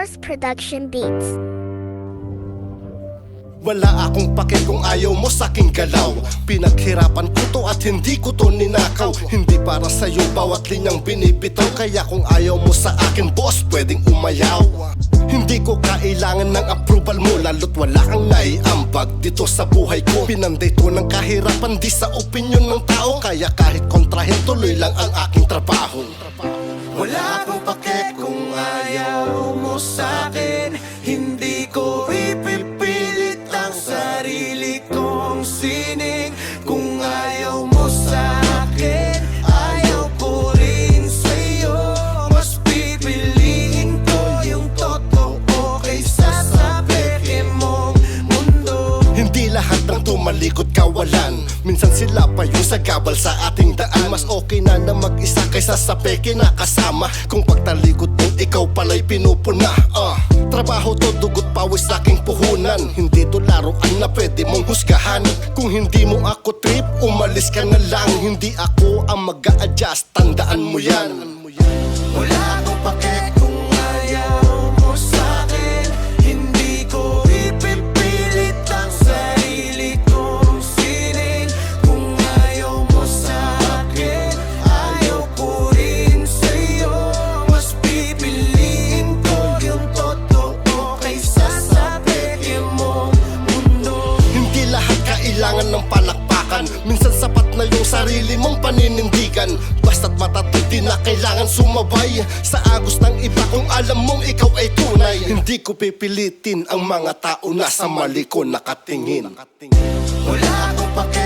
Mars Production Beats. Wala akong pake kung ayaw mo sa'king galaw. Pinaghirapan ko to at hindi ko to ninakaw. Hindi para sa'yo bawat linyang binibitaw. Kaya kung ayaw mo sa akin boss, pwedeng umayaw. Hindi ko kailangan ng approval mo, lalo't wala kang naiambag dito sa buhay ko. Pinanday to ng kahirapan, di sa opinyon ng tao. Kaya kahit kontrahin, tuloy lang ang aking trabaho. Wala akong pake kung ayaw mo sa'kin. Hindi ko ipipilit ang sarili kong sining. Kung ayaw mo sa'kin, ayaw ko rin sa'yo. Mas pipiliin ko yung totoo kaysa sa peke mong mundo. Hindi lahat ng tumalikod kawalan. Minsan sila pa yung sagabal sa ating daan. Mas okay na mag-isa kaysa sa peke na kasama. Kung pagtalikod mo ikaw pala'y pinupuna. Trabaho to, dugot pawis sa aking puhunan. Hindi to laruan na pwede mong husgahan. Kung hindi mo ako trip, umalis ka na lang. Hindi ako ang mag-a-adjust, tandaan mo yan. Wala akong pake kung ayaw mo sa'kin. Hindi ko ipipilit ang sarili kong sining. Kung ayaw mo sa'kin, ayaw ko rin sa'yo. Mas pipiliin ko yung totoo kaysa sa peke mong mundo. Hindi lahat kailangan ng palakpakan. Minsan sapat na yung sarili mong paninindigan. Basta't matatag di na kailangan sumabay sa agos ng iba kung alam mong ikaw ay tunay. Hindi ko pipilitin ang mga tao na sa mali ko nakatingin. Wala akong pake